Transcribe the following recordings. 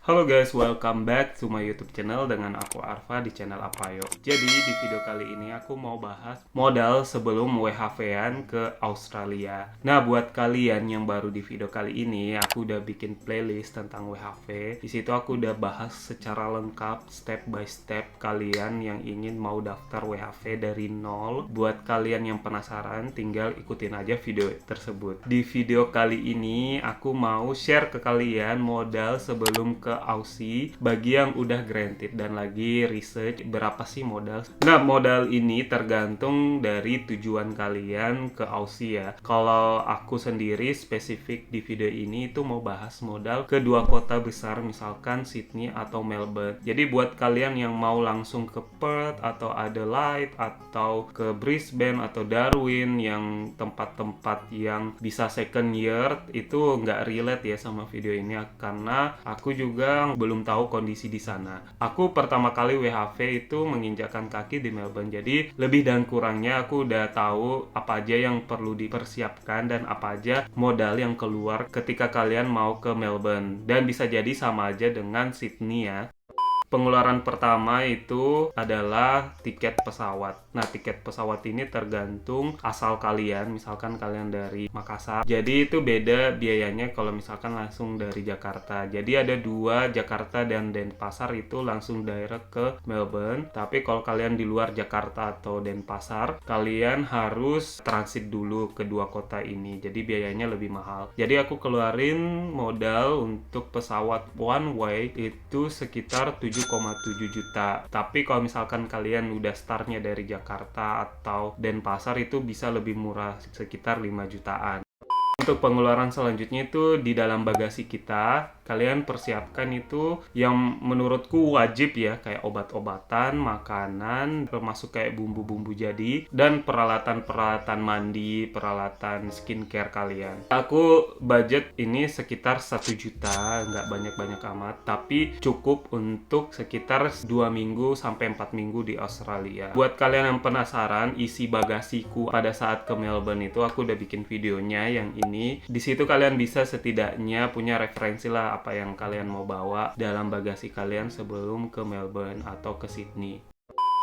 Halo guys, welcome back to my YouTube channel dengan aku Arfa di channel Apayo. Jadi di video kali ini aku mau bahas modal sebelum WHV-an ke Australia. Nah, buat kalian yang baru di video kali ini, aku udah bikin playlist tentang WHV. Di situ aku udah bahas secara lengkap step by step kalian yang ingin mau daftar WHV dari nol. Buat kalian yang penasaran, tinggal ikutin aja video tersebut. Di video kali ini aku mau share ke kalian modal sebelum ke Aussie bagi yang udah granted dan lagi research berapa sih modal. Nah, modal ini tergantung dari tujuan kalian ke Aussie ya. Kalau aku sendiri spesifik di video ini itu mau bahas modal ke dua kota besar, misalkan Sydney atau Melbourne. Jadi buat kalian yang mau langsung ke Perth atau Adelaide atau ke Brisbane atau Darwin yang tempat-tempat yang bisa second year, itu nggak relate ya sama video ini karena aku juga belum tahu kondisi di sana. Aku pertama kali WHV itu menginjakkan kaki di Melbourne, jadi lebih dan kurangnya aku udah tahu apa aja yang perlu dipersiapkan dan apa aja modal yang keluar ketika kalian mau ke Melbourne, dan bisa jadi sama aja dengan Sydney ya. Pengeluaran pertama itu adalah tiket pesawat. Nah, tiket pesawat ini tergantung asal kalian. Misalkan kalian dari Makassar, jadi itu beda biayanya kalau misalkan langsung dari Jakarta. Jadi ada dua, Jakarta dan Denpasar itu langsung direct ke Melbourne. Tapi kalau kalian di luar Jakarta atau Denpasar, kalian harus transit dulu ke dua kota ini. Jadi biayanya lebih mahal. Jadi aku keluarin modal untuk pesawat one way itu sekitar 7,7 juta. Tapi kalau misalkan kalian udah startnya dari Jakarta atau Denpasar, itu bisa lebih murah, sekitar 5 jutaan. Untuk pengeluaran selanjutnya itu di dalam bagasi kita, kalian persiapkan itu yang menurutku wajib ya, kayak obat-obatan, makanan, termasuk kayak bumbu-bumbu jadi, dan peralatan-peralatan mandi, peralatan skincare kalian. Aku budget ini sekitar 1 juta, nggak banyak-banyak amat, tapi cukup untuk sekitar 2 minggu sampai 4 minggu di Australia. Buat kalian yang penasaran isi bagasiku pada saat ke Melbourne itu, aku udah bikin videonya yang ini. Di situ kalian bisa setidaknya punya referensi lah apa yang kalian mau bawa dalam bagasi kalian sebelum ke Melbourne atau ke Sydney.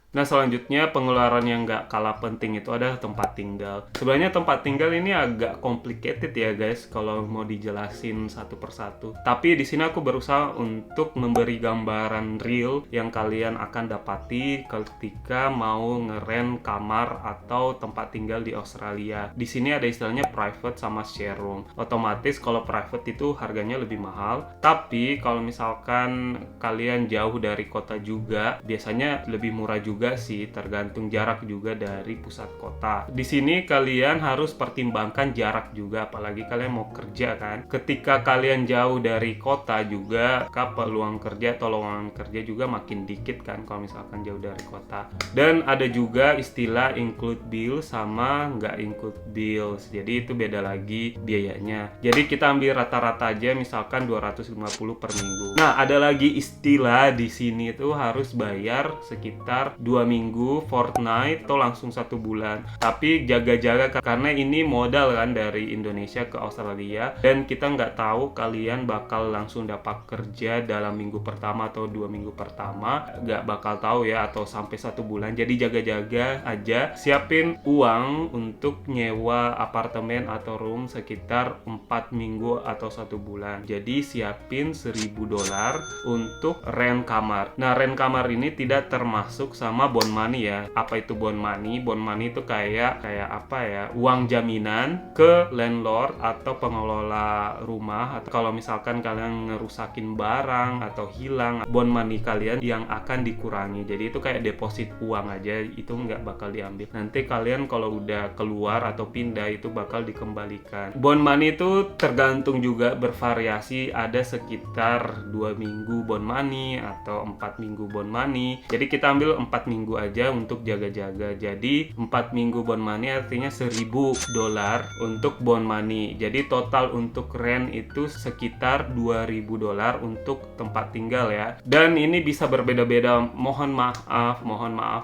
Nah, selanjutnya pengeluaran yang nggak kalah penting itu adalah tempat tinggal. Sebenarnya tempat tinggal ini agak complicated ya guys kalau mau dijelasin satu persatu. Tapi di sini aku berusaha untuk memberi gambaran real yang kalian akan dapati ketika mau ngeren kamar atau tempat tinggal di Australia. Di sini ada istilahnya private sama share room. Otomatis kalau private itu harganya lebih mahal. Tapi kalau misalkan kalian jauh dari kota juga, biasanya lebih murah juga sih, tergantung jarak juga dari pusat kota. Di sini kalian harus pertimbangkan jarak juga, apalagi kalian mau kerja kan. Ketika kalian jauh dari kota juga, peluang kerja atau lowongan kerja juga makin dikit kan kalau misalkan jauh dari kota. Dan ada juga istilah include bill sama nggak include bills. Jadi itu beda lagi biayanya. Jadi kita ambil rata-rata aja, misalkan 250 per minggu. Nah, ada lagi istilah di sini tuh harus bayar sekitar 2 minggu, fortnight, atau langsung 1 bulan. Tapi jaga-jaga karena ini modal kan dari Indonesia ke Australia, dan kita nggak tahu kalian bakal langsung dapat kerja dalam minggu pertama atau 2 minggu pertama, nggak bakal tahu ya, atau sampai 1 bulan. Jadi jaga-jaga aja, siapin uang untuk nyewa apartemen atau room sekitar 4 minggu atau 1 bulan. Jadi siapin $1.000 untuk rent kamar. Nah, rent kamar ini tidak termasuk sama bond money ya. Apa itu bond money? Bond money itu kayak apa ya? Uang jaminan ke landlord atau pengelola rumah, atau kalau misalkan kalian ngerusakin barang atau hilang, bond money kalian yang akan dikurangi. Jadi itu kayak deposit uang aja, itu nggak bakal diambil. Nanti kalian kalau udah keluar atau pindah itu bakal dikembalikan. Bond money itu tergantung juga, bervariasi, ada sekitar 2 minggu bond money atau 4 minggu bond money. Jadi kita ambil 4 minggu aja untuk jaga-jaga. Jadi 4 minggu bond money artinya $1.000 untuk bond money. Jadi total untuk rent itu sekitar $2.000 untuk tempat tinggal ya. Dan ini bisa berbeda-beda. Mohon maaf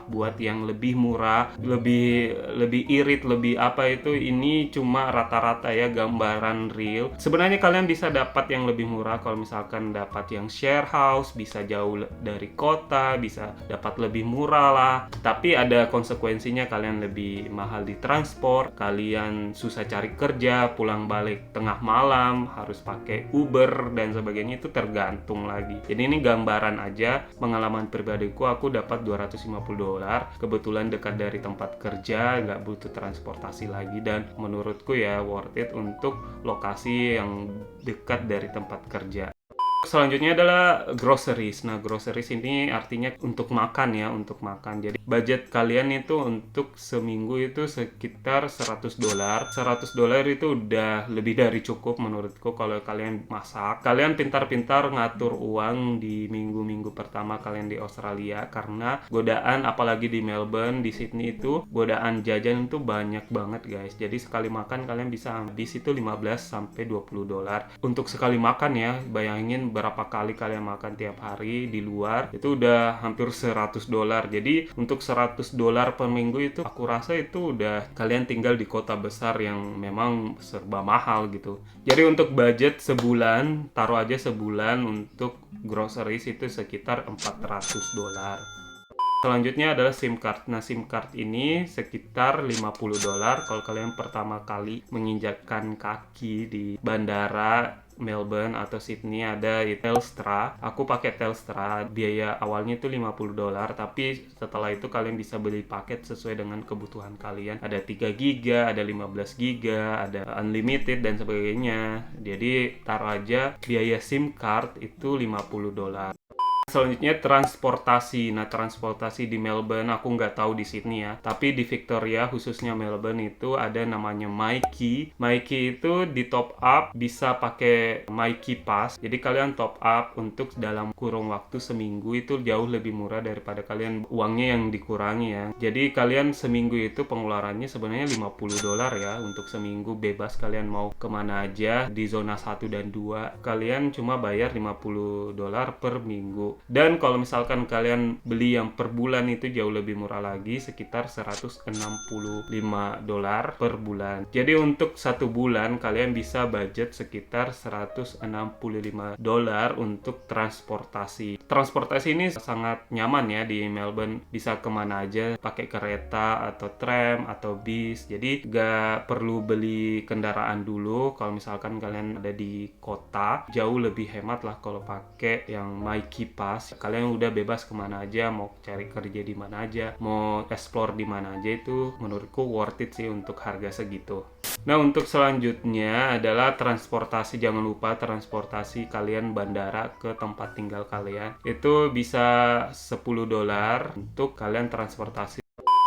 buat yang lebih murah, lebih irit, lebih apa itu, ini cuma rata-rata ya, gambaran real. Sebenarnya kalian bisa dapat yang lebih murah kalau misalkan dapat yang share house, bisa jauh dari kota, bisa dapat lebih murah lah. Tapi ada konsekuensinya, kalian lebih mahal di transport, kalian susah cari kerja, pulang balik tengah malam, harus pakai Uber dan sebagainya, itu tergantung lagi. Jadi ini gambaran aja, pengalaman pribadiku, aku dapat $250, kebetulan dekat dari tempat kerja, nggak butuh transportasi lagi, dan menurutku ya worth it untuk lokasi yang dekat dari tempat kerja. Selanjutnya adalah groceries. Nah, groceries ini artinya untuk makan ya, untuk makan. Jadi budget kalian itu untuk seminggu itu sekitar $100. $100 itu udah lebih dari cukup menurutku kalau kalian masak. Kalian pintar-pintar ngatur uang di minggu-minggu pertama kalian di Australia, karena godaan apalagi di Melbourne, di Sydney itu godaan jajan itu banyak banget guys. Jadi sekali makan kalian bisa habis itu $15-20 untuk sekali makan ya. Bayangin berapa kali kalian makan tiap hari di luar, itu udah hampir $100. Jadi untuk $100 per minggu itu aku rasa itu udah kalian tinggal di kota besar yang memang serba mahal gitu. Jadi untuk budget sebulan, taruh aja sebulan untuk groceries itu sekitar $400. Selanjutnya adalah SIM card. Nah, SIM card ini sekitar $50 kalau kalian pertama kali menginjakkan kaki di bandara Melbourne atau Sydney. Ada Telstra. Aku pakai Telstra. Biaya awalnya itu $50, tapi setelah itu kalian bisa beli paket sesuai dengan kebutuhan kalian. Ada 3 GB, ada 15 GB, ada unlimited dan sebagainya. Jadi taruh aja biaya SIM card itu $50. Selanjutnya transportasi. Nah, transportasi di Melbourne aku nggak tahu di Sydney ya, tapi di Victoria khususnya Melbourne itu ada namanya MyKey. MyKey itu di top up bisa pakai MyKey Pass. Jadi kalian top up untuk dalam kurung waktu seminggu itu jauh lebih murah daripada kalian uangnya yang dikurangi ya. Jadi kalian seminggu itu pengeluarannya sebenarnya $50 ya untuk seminggu, bebas kalian mau kemana aja di zona 1 dan 2. Kalian cuma bayar $50 per minggu. Dan kalau misalkan kalian beli yang per bulan itu jauh lebih murah lagi, sekitar $165 per bulan. Jadi untuk satu bulan kalian bisa budget sekitar $165 untuk transportasi. Transportasi ini sangat nyaman ya di Melbourne, bisa kemana aja, pakai kereta atau tram atau bis. Jadi gak perlu beli kendaraan dulu. Kalau misalkan kalian ada di kota, jauh lebih hemat lah kalau pakai yang MyKey Pass. Kalian udah bebas kemana aja, mau cari kerja di mana aja, mau explore di mana aja, itu menurutku worth it sih untuk harga segitu. Nah, untuk selanjutnya adalah transportasi. Jangan lupa transportasi kalian bandara ke tempat tinggal kalian. Itu bisa $10 untuk kalian transportasi.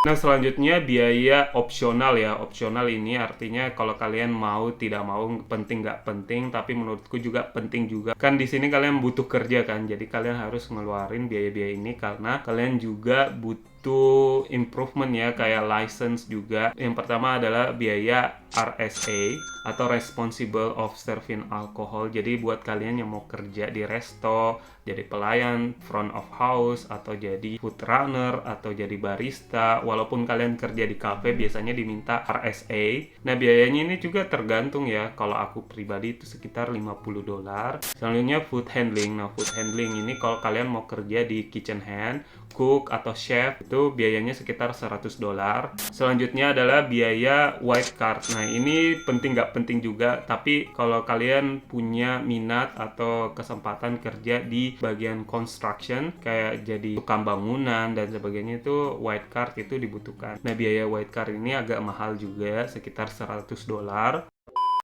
Nah, selanjutnya biaya opsional ya. Opsional ini artinya kalau kalian mau tidak mau, penting nggak penting, tapi menurutku juga penting juga. Kan di sini kalian butuh kerja kan, jadi kalian harus ngeluarin biaya-biaya ini karena kalian juga butuh improvement ya, kayak license juga. Yang pertama adalah biaya RSA atau Responsible of Serving Alcohol. Jadi buat kalian yang mau kerja di resto, jadi pelayan, front of house, atau jadi food runner, atau jadi barista, walaupun kalian kerja di cafe biasanya diminta RSA. Nah, biayanya ini juga tergantung ya. Kalau aku pribadi itu sekitar $50. Selanjutnya food handling. Nah, food handling ini kalau kalian mau kerja di kitchen hand, cook atau chef, itu biayanya sekitar $100. Selanjutnya adalah biaya white card. Nah, ini penting nggak penting juga, tapi kalau kalian punya minat atau kesempatan kerja di bagian construction, kayak jadi tukang bangunan dan sebagainya, itu white card itu dibutuhkan. Nah, biaya white card ini agak mahal juga, sekitar $100.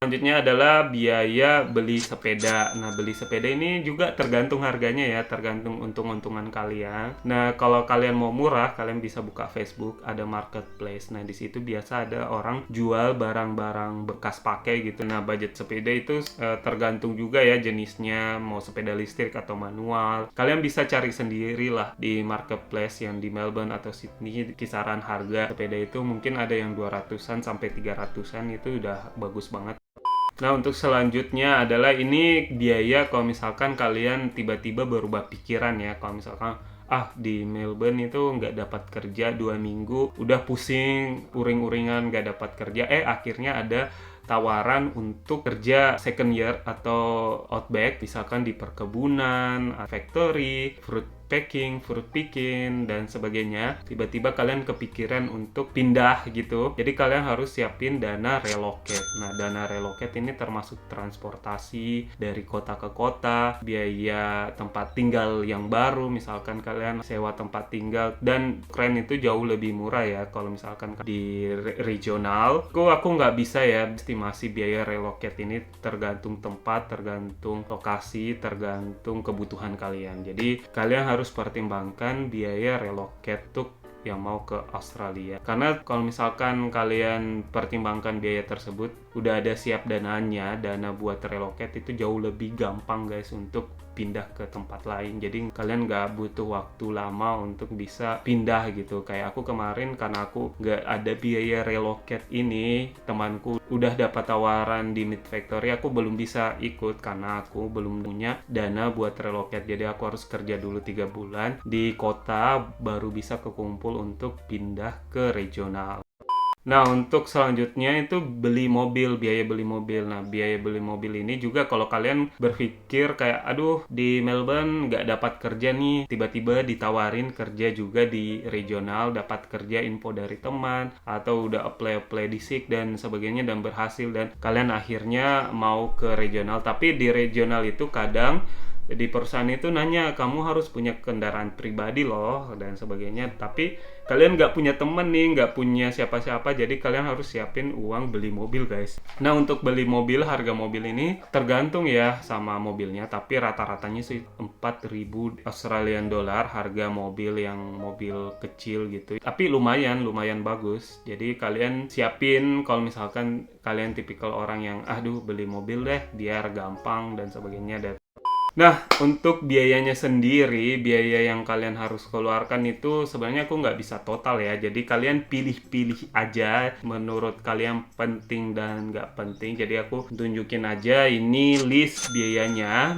Selanjutnya adalah biaya beli sepeda. Nah, beli sepeda ini juga tergantung harganya ya, tergantung untung-untungan kalian. Nah, kalau kalian mau murah, kalian bisa buka Facebook, ada marketplace. Nah, di situ biasa ada orang jual barang-barang bekas pakai gitu. Nah, budget sepeda itu tergantung juga ya jenisnya, mau sepeda listrik atau manual. Kalian bisa cari sendiri lah di marketplace yang di Melbourne atau Sydney. Kisaran harga sepeda itu mungkin ada yang 200-an sampai 300-an, itu udah bagus banget. Nah, untuk selanjutnya adalah ini biaya kalau misalkan kalian tiba-tiba berubah pikiran ya. Kalau misalkan di Melbourne itu nggak dapat kerja 2 minggu, udah pusing, uring-uringan nggak dapat kerja, akhirnya ada tawaran untuk kerja second year atau outback, misalkan di perkebunan, factory, fruit picking, dan sebagainya. Tiba-tiba kalian kepikiran untuk pindah gitu. Jadi kalian harus siapin dana relocate. Nah, dana relocate ini termasuk transportasi dari kota ke kota, biaya tempat tinggal yang baru, misalkan kalian sewa tempat tinggal, dan keren itu jauh lebih murah ya kalau misalkan di regional. Aku nggak bisa ya estimasi biaya relocate ini, tergantung tempat, tergantung lokasi, tergantung kebutuhan kalian. Jadi kalian harus pertimbangkan biaya relocate untuk yang mau ke Australia. Karena kalau misalkan kalian pertimbangkan biaya tersebut, udah ada siap dananya, dana buat relocate itu jauh lebih gampang guys untuk pindah ke tempat lain. Jadi kalian nggak butuh waktu lama untuk bisa pindah gitu. Kayak aku kemarin, karena aku nggak ada biaya relocate ini, temanku udah dapat tawaran di Meat Factory, aku belum bisa ikut karena aku belum punya dana buat relocate. Jadi aku harus kerja dulu 3 bulan di kota baru bisa kekumpul untuk pindah ke regional. Nah, untuk selanjutnya itu beli mobil, biaya beli mobil. Nah, biaya beli mobil ini juga kalau kalian berpikir kayak, aduh di Melbourne nggak dapat kerja nih, tiba-tiba ditawarin kerja juga di regional, dapat kerja info dari teman, atau udah apply di SIK dan sebagainya dan berhasil, dan kalian akhirnya mau ke regional. Tapi di regional itu kadang di perusahaan itu nanya, kamu harus punya kendaraan pribadi loh dan sebagainya, tapi kalian nggak punya temen nih, nggak punya siapa-siapa, jadi kalian harus siapin uang beli mobil guys. Nah, untuk beli mobil, harga mobil ini tergantung ya sama mobilnya, tapi rata-ratanya sih 4.000 Australian dollar harga mobil yang mobil kecil gitu, tapi lumayan bagus. Jadi kalian siapin kalau misalkan kalian tipikal orang yang aduh beli mobil deh biar gampang dan sebagainya. Nah, untuk biayanya sendiri, biaya yang kalian harus keluarkan itu sebenarnya aku nggak bisa total ya. Jadi kalian pilih-pilih aja menurut kalian penting dan nggak penting. Jadi aku tunjukin aja ini list biayanya.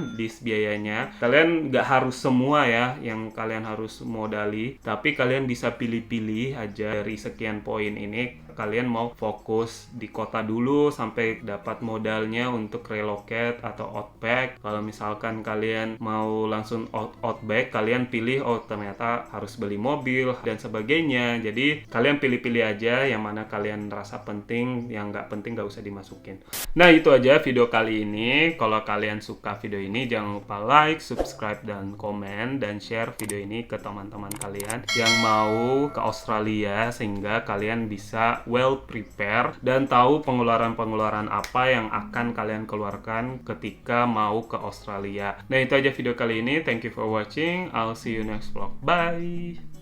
Kalian nggak harus semua ya yang kalian harus modali, tapi kalian bisa pilih-pilih aja dari sekian poin ini. Kalian mau fokus di kota dulu sampai dapat modalnya untuk relocate atau outback. Kalau misalkan kalian mau langsung outback, kalian pilih ternyata harus beli mobil dan sebagainya. Jadi kalian pilih-pilih aja yang mana kalian rasa penting, yang nggak penting nggak usah dimasukin. Nah, itu aja video kali ini. Kalau kalian suka video ini, jangan lupa like, subscribe, dan komen, dan share video ini ke teman-teman kalian yang mau ke Australia, sehingga kalian bisa well prepare dan tahu pengeluaran-pengeluaran apa yang akan kalian keluarkan ketika mau ke Australia. Nah, itu aja video kali ini. Thank you for watching. I'll see you next vlog. Bye!